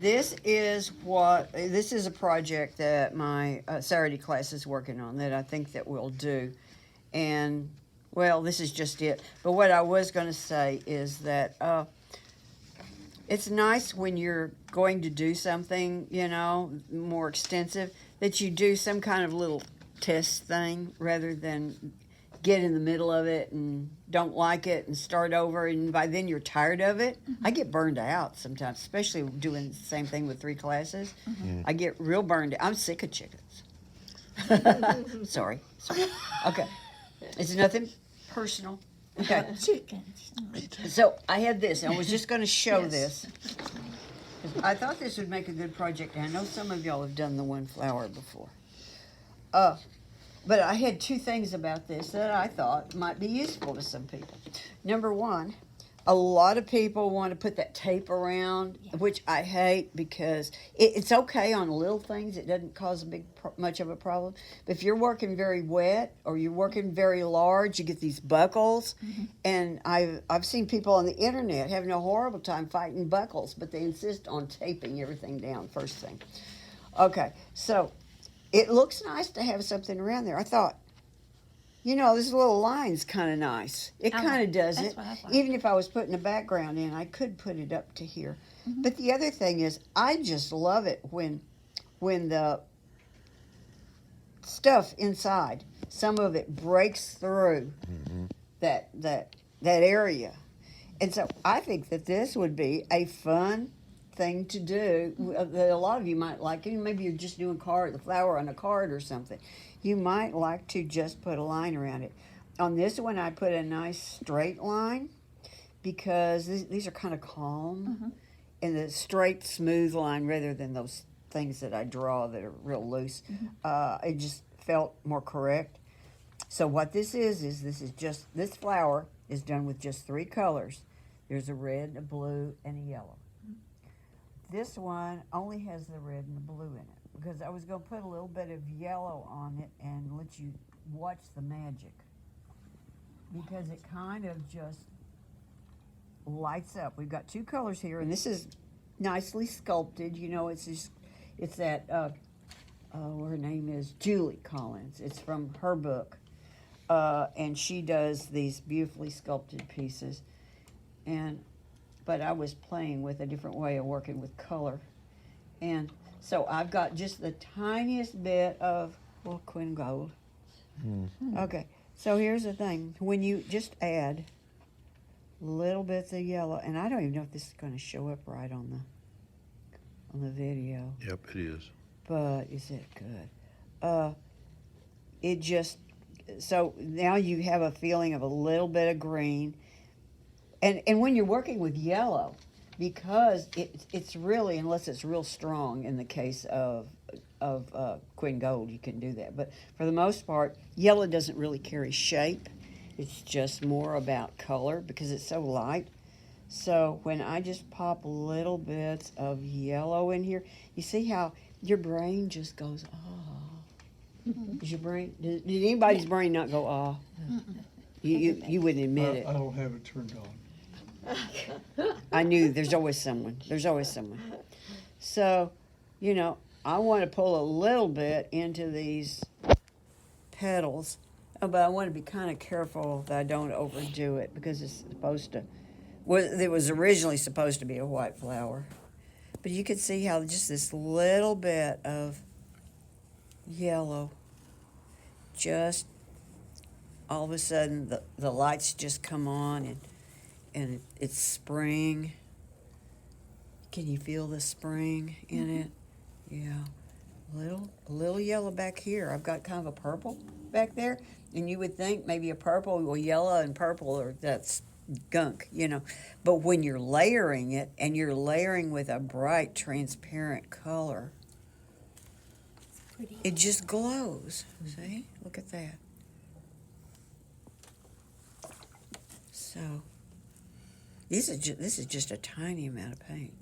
This is a project that my Saturday class is working on that I think that we'll do. And, well, this is just it. But what I was going to say is that it's nice when you're going to do something, more extensive, that you do some kind of little test thing rather than get in the middle of it and don't like it and start over, and by then you're tired of it. I get burned out sometimes, especially doing the same thing with three classes. I get real burned out. I'm sick of chickens. Sorry. Okay. It's nothing personal. Okay. Chickens. So I had this, and I was just going to show Yes. this. I thought this would make a good project, and I know some of y'all have done the one flower before. But I had two things about this that I thought might be useful to some people. Number one, a lot of people want to put that tape around, which I hate because it's okay on little things. It doesn't cause much of a problem. But if you're working very wet or you're working very large, you get these buckles. And I've seen people on the internet having a horrible time fighting buckles, but they insist on taping everything down first thing. Okay, so it looks nice to have something around there. I thought, this little line's kind of nice. It kind of does that's it. what I thought. Even if I was putting a background in, I could put it up to here. But the other thing is, I just love it when the stuff inside, some of it breaks through that area. And so I think that this would be a fun thing to do that a lot of you might like. Maybe you're just doing the flower on a card or something. You might like to just put a line around it. On this one, I put a nice straight line because these are kind of calm, and the straight, smooth line rather than those things that I draw that are real loose. It just felt more correct. So what this is this flower is done with just three colors. There's a red, a blue, and a yellow. This one only has the red and the blue in it because I was going to put a little bit of yellow on it and let you watch the magic, because it kind of just lights up. We've got two colors here, and this is nicely sculpted. It's that her name is Julie Collins. It's from her book, and she does these beautifully sculpted pieces. But I was playing with a different way of working with color. And so I've got just the tiniest bit of Queen Gold. Okay, so here's the thing. When you just add little bits of yellow, and I don't even know if this is going to show up right on the video. Yep, it is. But is it good? So now you have a feeling of a little bit of green. And when you're working with yellow, because it's really, unless it's real strong in the case of Queen Gold, you can do that. But for the most part, yellow doesn't really carry shape. It's just more about color because it's so light. So when I just pop little bits of yellow in here, you see how your brain just goes, ah. Does your brain, did anybody's brain not go, ah? You wouldn't admit it. I don't have it turned on. I knew there's always someone. There's always someone. So, I want to pull a little bit into these petals, but I want to be kind of careful that I don't overdo it because it's supposed to. Well, it was originally supposed to be a white flower, but you can see how just this little bit of yellow, just all of a sudden the lights just come on and it's spring. Can you feel the spring in it? Yeah. A little yellow back here. I've got kind of a purple back there, and you would think maybe a purple, well, yellow and purple, or that's gunk, But when you're layering it, and you're layering with a bright, transparent color, Pretty. it just glows. See? Look at that. So, this is just a tiny amount of paint.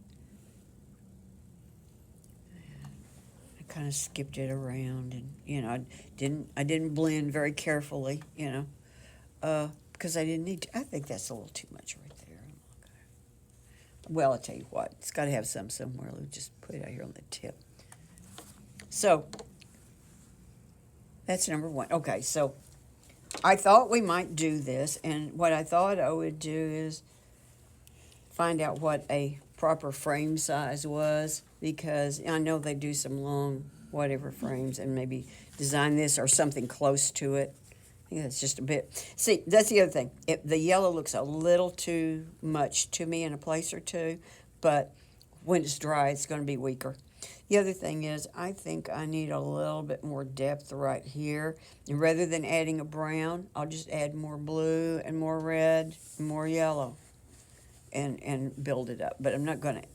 I kind of skipped it around, and I didn't blend very carefully, because I didn't need to. I think that's a little too much right there. Well, I'll tell you what, it's got to have some somewhere. We'll just put it out here on the tip. So that's number one. Okay, so I thought we might do this, and what I thought I would do is find out what a proper frame size was, because I know they do some long whatever frames, and maybe design this or something close to it. I think that's just a bit. See, that's the other thing. The yellow looks a little too much to me in a place or two, but when it's dry, it's going to be weaker. The other thing is, I think I need a little bit more depth right here. And rather than adding a brown, I'll just add more blue and more red and more yellow and build it up. But I'm not going to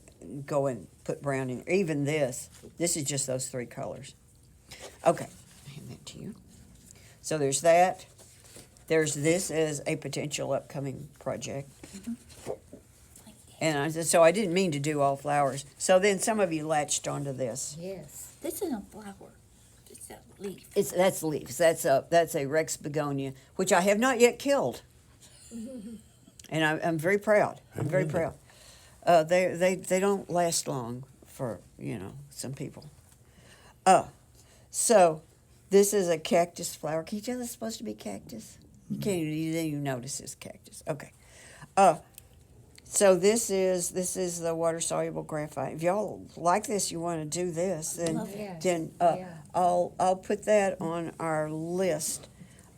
go and put brown in. Even this is just those three colors. Okay, I'll hand that to you. So there's that. There's this as a potential upcoming project. And so I didn't mean to do all flowers. So then some of you latched onto this. Yes. This isn't a flower. It's a leaf. That's leaves. That's a Rex begonia, which I have not yet killed. And I'm very proud. I'm very proud. They don't last long for some people. So this is a cactus flower. Can you tell it's supposed to be cactus? You can't even notice it's cactus. Okay. So this is the water soluble graphite. If y'all like this, you want to do this, then I'll put that on our list.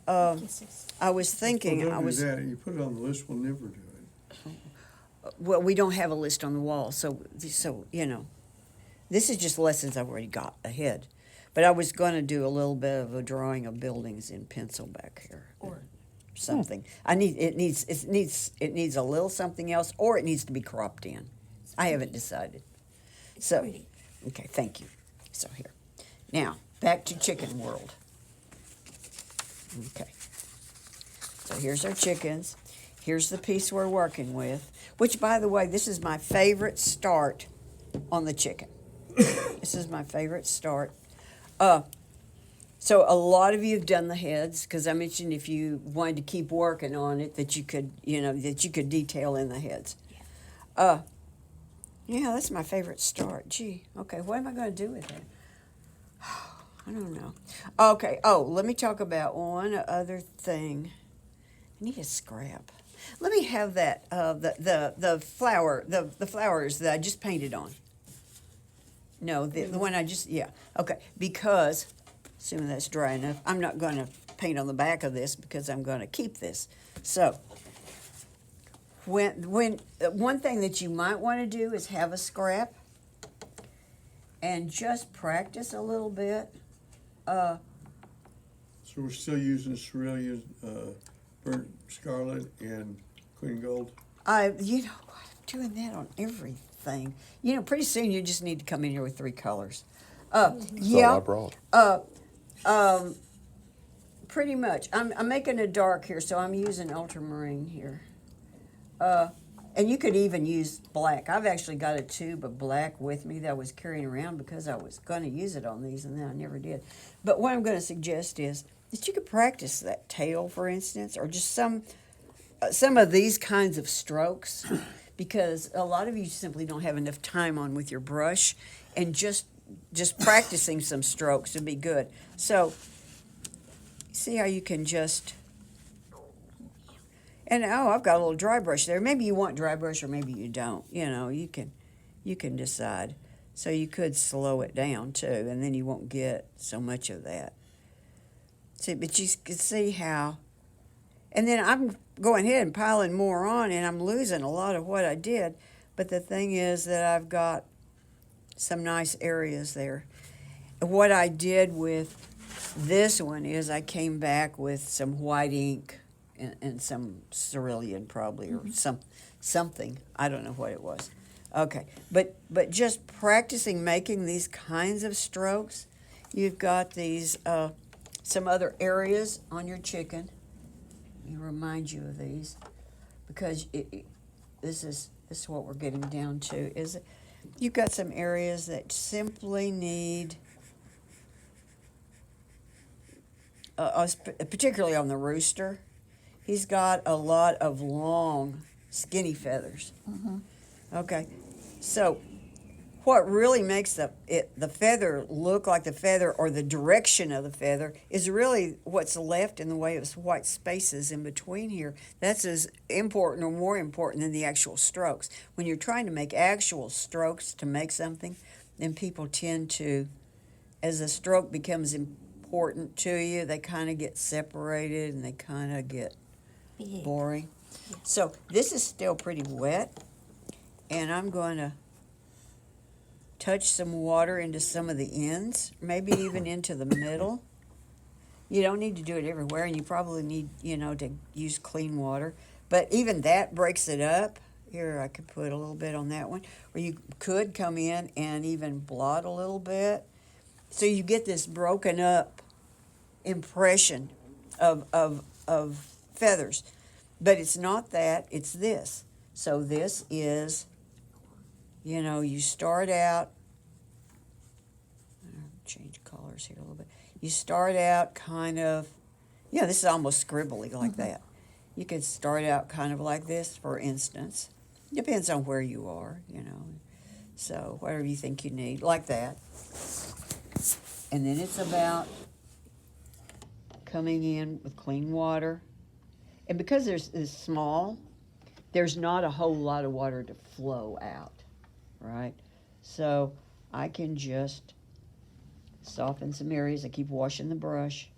Kisses. I was thinking Well, don't do that. You put it on the list, we'll never do it. well, we don't have a list on the wall, so this is just lessons I've already got ahead. But I was going to do a little bit of a drawing of buildings in pencil back here, or something. It needs a little something else, or it needs to be cropped in. I haven't decided. So, Pretty. okay, thank you. So here, now back to Chicken World. Okay. So here's our chickens. Here's the piece we're working with, which, by the way, this is my favorite start on the chicken. This is my favorite start. So a lot of you have done the heads, because I mentioned if you wanted to keep working on it, that you could detail in the heads. Yeah, that's my favorite start. Gee, okay, what am I going to do with it? I don't know. Okay. Oh, let me talk about one other thing. I need a scrap. Let me have that the flowers that I just painted on. No, the one I just okay, because assuming that's dry enough, I'm not going to paint on the back of this because I'm going to keep this. So when one thing that you might want to do is have a scrap and just practice a little bit. So we're still using Cerelia, Burnt Scarlet, and Queen Gold? I'm doing that on everything. Pretty soon you just need to come in here with 3 colors. That's all I brought. Pretty much. I'm making a dark here, so I'm using ultramarine here. And you could even use black. I've actually got a tube of black with me that I was carrying around because I was going to use it on these, and then I never did. But what I'm going to suggest is that you could practice that tail, for instance, or just some of these kinds of strokes, because a lot of you simply don't have enough time on with your brush, and just practicing some strokes would be good. So see how you can just, and I've got a little dry brush there. Maybe you want dry brush or maybe you don't. You can decide. So you could slow it down too, and then you won't get so much of that. See, but you can see how, and then I'm going ahead and piling more on, and I'm losing a lot of what I did. But the thing is that I've got some nice areas there. What I did with this one is I came back with some white ink and some cerulean probably, or something. I don't know what it was. Okay, but just practicing making these kinds of strokes. You've got these some other areas on your chicken. Let me remind you of these, because this is what we're getting down to. Is you've got some areas that simply need, particularly on the rooster. He's got a lot of long, skinny feathers. Okay, so what really makes the feather look like the feather, or the direction of the feather, is really what's left in the way of white spaces in between here. That's as important or more important than the actual strokes. When you're trying to make actual strokes to make something, then people tend to, as the stroke becomes important to you, they kind of get separated and they kind of get Big. boring. So this is still pretty wet, and I'm going to touch some water into some of the ends, maybe even into the middle. You don't need to do it everywhere, and you probably need, to use clean water. But even that breaks it up. Here, I could put a little bit on that one. Or you could come in and even blot a little bit. So you get this broken up impression of feathers. But it's not that, it's this. So this is, you start out, change colors here a little bit. You start out kind of, this is almost scribbly like that. You could start out kind of like this, for instance. Depends on where you are, So whatever you think you need, like that. And then it's about coming in with clean water. And because it's small, there's not a whole lot of water to flow out, right? So I can just soften some areas. I keep washing the brush.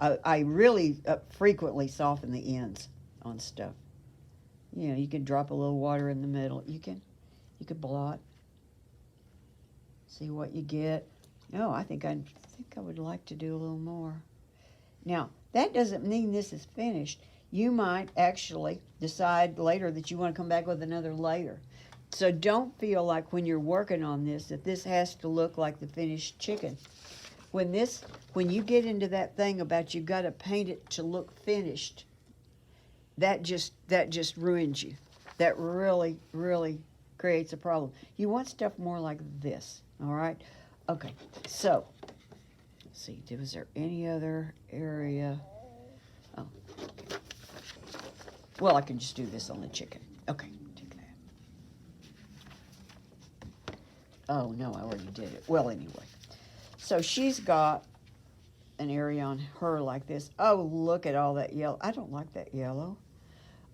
I really frequently soften the ends on stuff. You can drop a little water in the middle. You could blot. See what you get. No, I think I would like to do a little more. Now, that doesn't mean this is finished. You might actually decide later that you want to come back with another layer. So don't feel like when you're working on this that this has to look like the finished chicken. When you get into that thing about you've got to paint it to look finished, that just ruins you. That really, really creates a problem. You want stuff more like this, all right? Okay, so, let's see, was there any other area? Oh, okay. Well, I can just do this on the chicken. Okay, take that. Oh, no, I already did it. Well, anyway. So she's got an area on her like this. Oh, look at all that yellow. I don't like that yellow.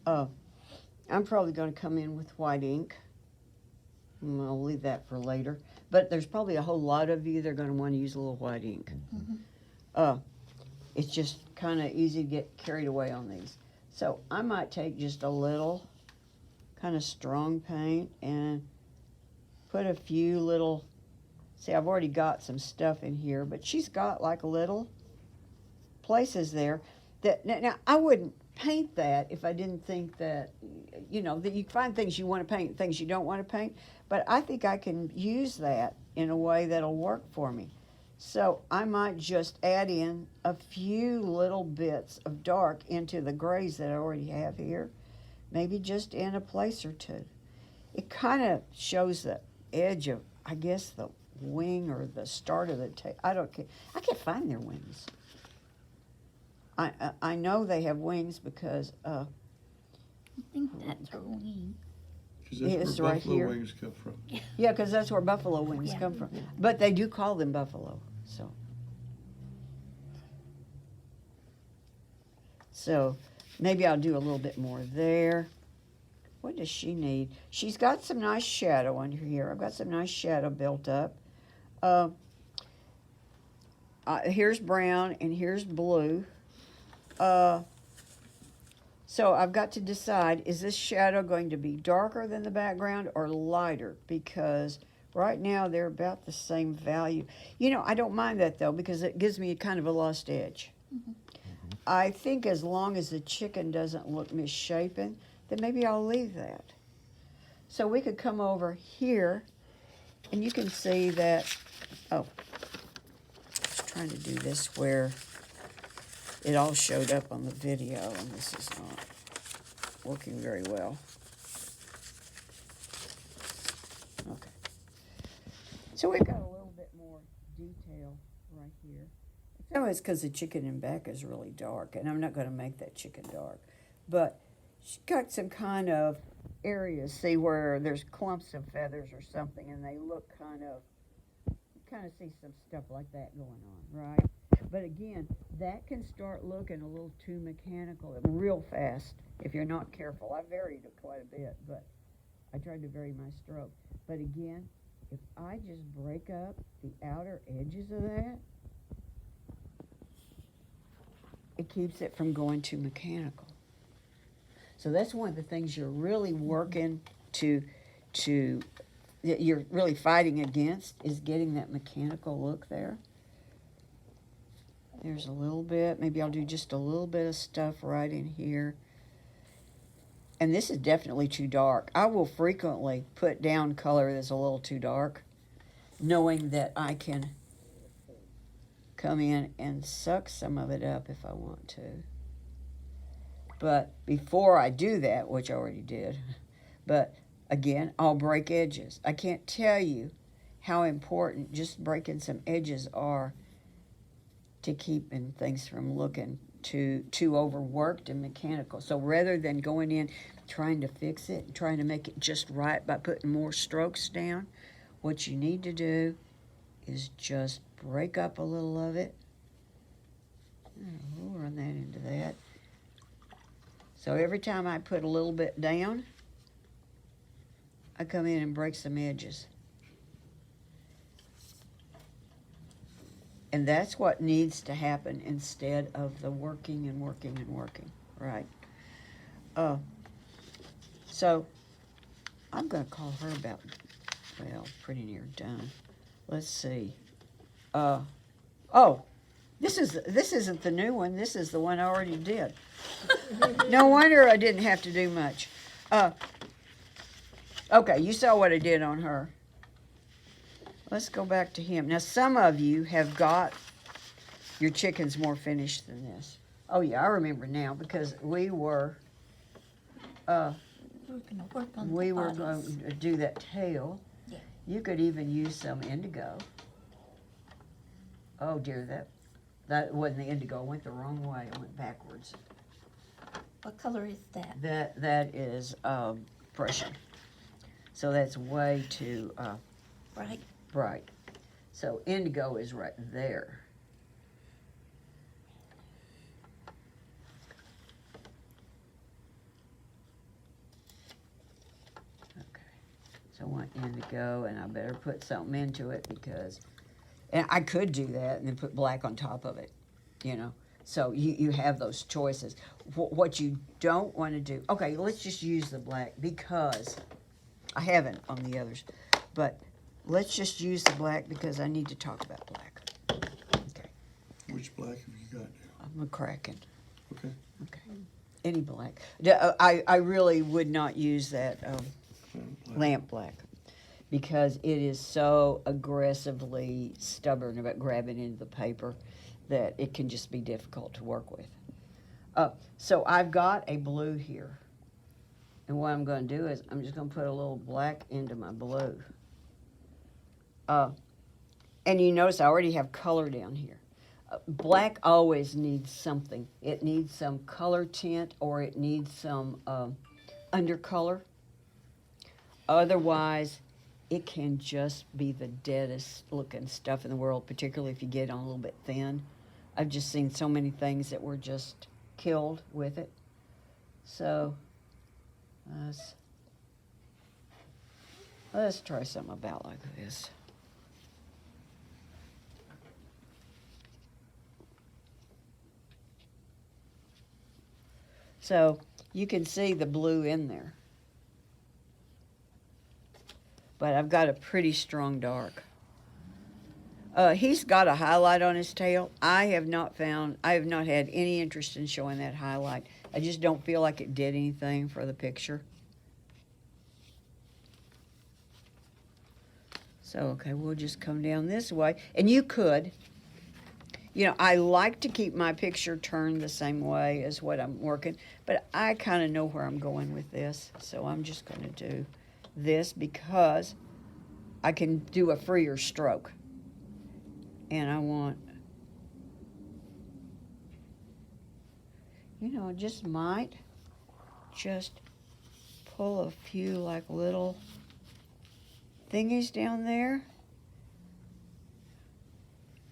I'm probably going to come in with white ink. I'll leave that for later. But there's probably a whole lot of you that are going to want to use a little white ink. It's just kind of easy to get carried away on these. So I might take just a little kind of strong paint and put a few little, see, I've already got some stuff in here, but she's got like little places there that, now I wouldn't paint that if I didn't think that, that you find things you want to paint, things you don't want to paint, but I think I can use that in a way that'll work for me. So I might just add in a few little bits of dark into the grays that I already have here, maybe just in a place or two. It kind of shows the edge of, I guess, the wing or the start of the tail. I can't find their wings. I know they have wings because I think that's her wing. Because that's It's where right buffalo here. wings come from. yeah, because that's where buffalo wings Yeah. come from. But they do call them buffalo. So maybe I'll do a little bit more there. What does she need? She's got some nice shadow under here. I've got some nice shadow built up. Here's brown and here's blue. So I've got to decide, is this shadow going to be darker than the background or lighter? Because right now they're about the same value. I don't mind that though, because it gives me kind of a lost edge. I think as long as the chicken doesn't look misshapen, then maybe I'll leave that. So we could come over here and you can see that, I was trying to do this where it all showed up on the video, and this is not working very well. Okay. So we've got a little bit more detail right here. No, it's because the chicken in back is really dark, and I'm not going to make that chicken dark. But she's got some kind of areas, see, where there's clumps of feathers or something, and they look kind of see some stuff like that going on, right? But again, that can start looking a little too mechanical real fast if you're not careful. I varied it quite a bit, but I tried to vary my stroke. But again, if I just break up the outer edges of that, it keeps it from going too mechanical. So that's one of the things you're really working to that you're really fighting against, is getting that mechanical look there. There's a little bit, maybe I'll do just a little bit of stuff right in here. And this is definitely too dark. I will frequently put down color that's a little too dark, knowing that I can come in and suck some of it up if I want to. But before I do that, which I already did, but again, I'll break edges. I can't tell you how important just breaking some edges are to keeping things from looking too overworked and mechanical. So rather than going in trying to fix it, trying to make it just right by putting more strokes down, what you need to do is just break up a little of it. We'll run that into that. So every time I put a little bit down, I come in and break some edges. And that's what needs to happen instead of the working and working and working, right? So I'm going to call her about, well, pretty near done. Let's see. Oh, this isn't the new one. This is the one I already did. No wonder I didn't have to do much. Okay, you saw what I did on her. Let's go back to him. Now, some of you have got your chickens more finished than this. Oh, yeah, I remember now, because we were We're gonna work on the going bodies. to do that tail. Yeah. You could even use some indigo. Oh, dear, that wasn't the indigo. I went the wrong way. I went backwards. What color is that? That is Prussian. So that's way too Right? bright. So indigo is right there. Okay. So I want indigo, and I better put something into it, because, and I could do that and then put black on top of it, you know. So you have those choices. What you don't want to do, okay, let's just use the black, because I haven't on the others, but let's just use the black because I need to talk about black. Okay, Which black have you got now? I'm cracking. Okay. Okay, any black. I really would not use that Black. lamp black, because it is so aggressively stubborn about grabbing into the paper that it can just be difficult to work with. So I've got a blue here. And what I'm going to do is I'm just going to put a little black into my blue. And you notice I already have color down here. Black always needs something. It needs some color tint, or it needs some undercolor. Otherwise, it can just be the deadest looking stuff in the world, particularly if you get on a little bit thin. I've just seen so many things that were just killed with it. So let's try something about like this. So you can see the blue in there. But I've got a pretty strong dark. He's got a highlight on his tail. I have not had any interest in showing that highlight. I just don't feel like it did anything for the picture. So, okay, we'll just come down this way. And you could, you know, I like to keep my picture turned the same way as what I'm working, but I kind of know where I'm going with this. So I'm just going to do this because I can do a freer stroke. And I want, you know, just might just pull a few like little thingies down there.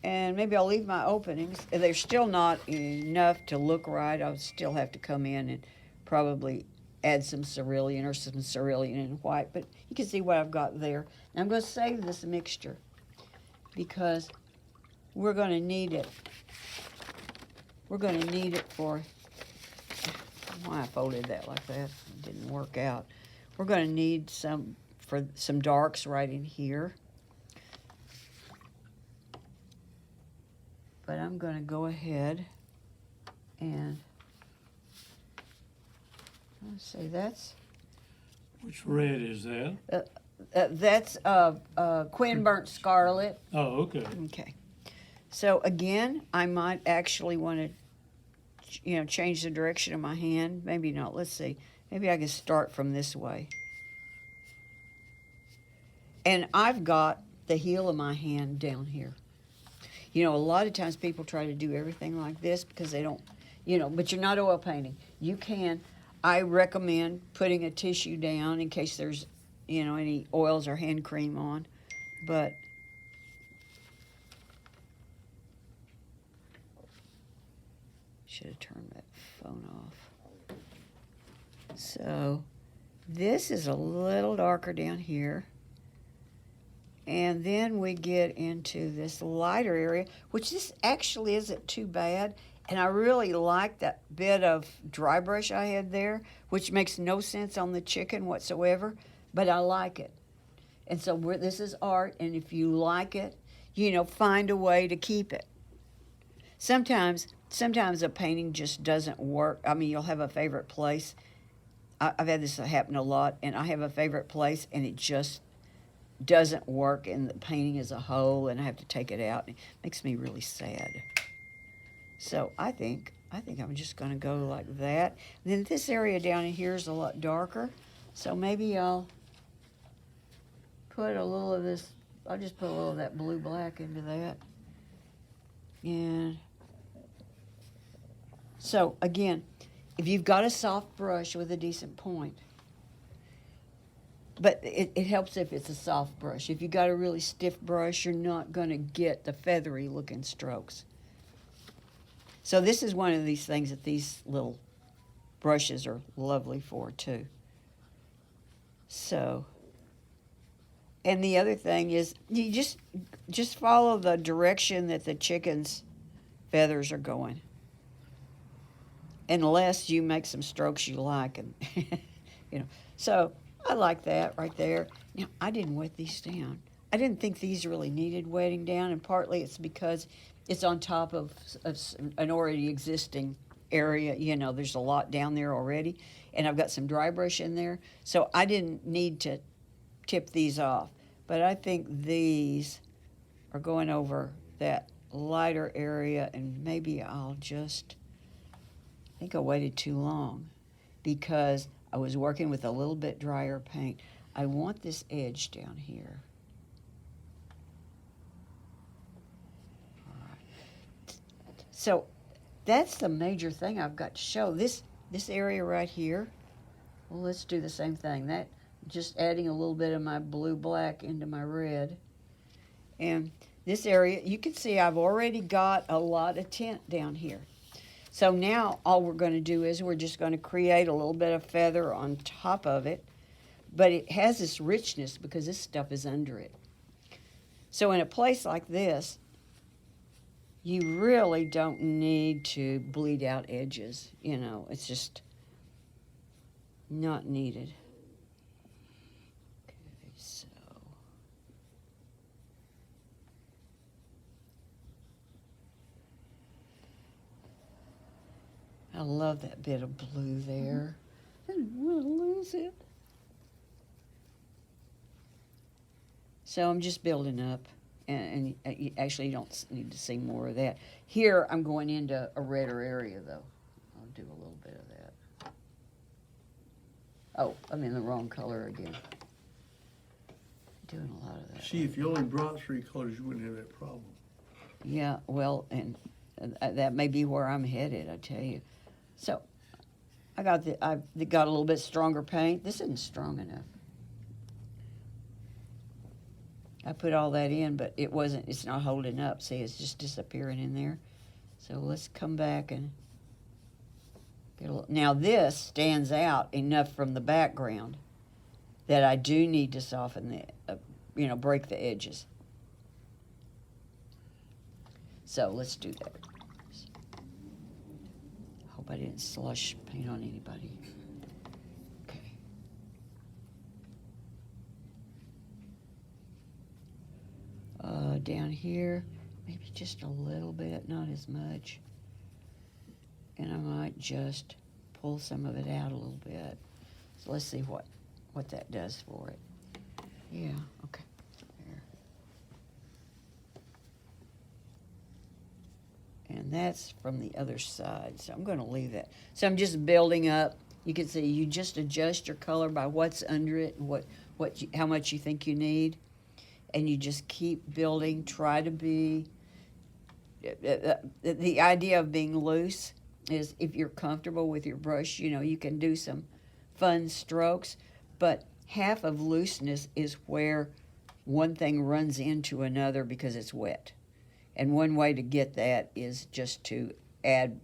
And maybe I'll leave my openings. They're still not enough to look right. I'll still have to come in and probably add some cerulean or some cerulean in white. But you can see what I've got there. Now I'm going to save this mixture because we're going to need it. We're going to need it for, why I folded that like that, it didn't work out. We're going to need some for some darks right in here. But I'm going to go ahead and, let's see, that's Which red is that? that's Quinn Burnt Scarlet. Oh, okay. Okay. So again, I might actually want to, change the direction of my hand. Maybe not. Let's see. Maybe I can start from this way. And I've got the heel of my hand down here. A lot of times people try to do everything like this because they don't, but you're not oil painting. You can. I recommend putting a tissue down in case there's, any oils or hand cream on. But should have turned that phone off. So this is a little darker down here. And then we get into this lighter area, which this actually isn't too bad. And I really like that bit of dry brush I had there, which makes no sense on the chicken whatsoever, but I like it. And so this is art, and if you like it, find a way to keep it. Sometimes a painting just doesn't work. I mean, you'll have a favorite place. I've had this happen a lot, and I have a favorite place, and it just doesn't work in the painting as a whole, and I have to take it out. It makes me really sad. So I think I'm just going to go like that. Then this area down in here is a lot darker, so maybe I'll put a little of this. I'll just put a little of that blue black into that. And so again, if you've got a soft brush with a decent point, but it helps if it's a soft brush. If you got a really stiff brush, you're not going to get the feathery looking strokes. So this is one of these things that these little brushes are lovely for too. So, and the other thing is you just follow the direction that the chicken's feathers are going. Unless you make some strokes you like, and So I like that right there. Now, I didn't wet these down. I didn't think these really needed wetting down, and partly it's because it's on top of an already existing area. There's a lot down there already, and I've got some dry brush in there, so I didn't need to tip these off. But I think these are going over that lighter area, and maybe I think I waited too long because I was working with a little bit drier paint. I want this edge down here. All right. So that's the major thing I've got to show. This area right here, well, let's do the same thing. That just adding a little bit of my blue black into my red. And this area, you can see I've already got a lot of tint down here. So now all we're going to do is we're just going to create a little bit of feather on top of it, but it has this richness because this stuff is under it. So in a place like this, you really don't need to bleed out edges. It's just not needed. Okay, so I love that bit of blue there. I didn't want to lose it. So I'm just building up, and you actually don't need to see more of that. Here I'm going into a redder area, though. I'll do a little bit of that. Oh, I'm in the wrong color again. Doing a lot of that. See, if you only brought 3 colors, you wouldn't have that problem. Yeah, well, and that may be where I'm headed, I tell you. So I got a little bit stronger paint. This isn't strong enough. I put all that in, but it's not holding up. See, it's just disappearing in there. So let's come back and get a little. Now this stands out enough from the background that I do need to soften break the edges. So let's do that. Hope I didn't slush paint on anybody. Okay. Down here, maybe just a little bit, not as much. And I might just pull some of it out a little bit. So let's see what that does for it. Yeah, okay. There. And that's from the other side, so I'm going to leave that. So I'm just building up. You can see you just adjust your color by what's under it and how much you think you need. And you just keep building, try to be, the idea of being loose is if you're comfortable with your brush, you can do some fun strokes, but half of looseness is where one thing runs into another because it's wet. And one way to get that is just to add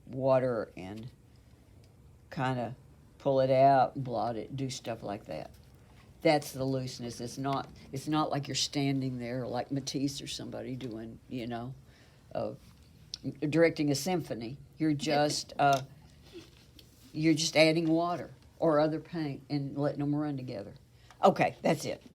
water and kind of pull it out, blot it, do stuff like that. That's the looseness. It's not like you're standing there like Matisse or somebody doing, directing a symphony. You're just adding water or other paint and letting them run together. Okay, that's it.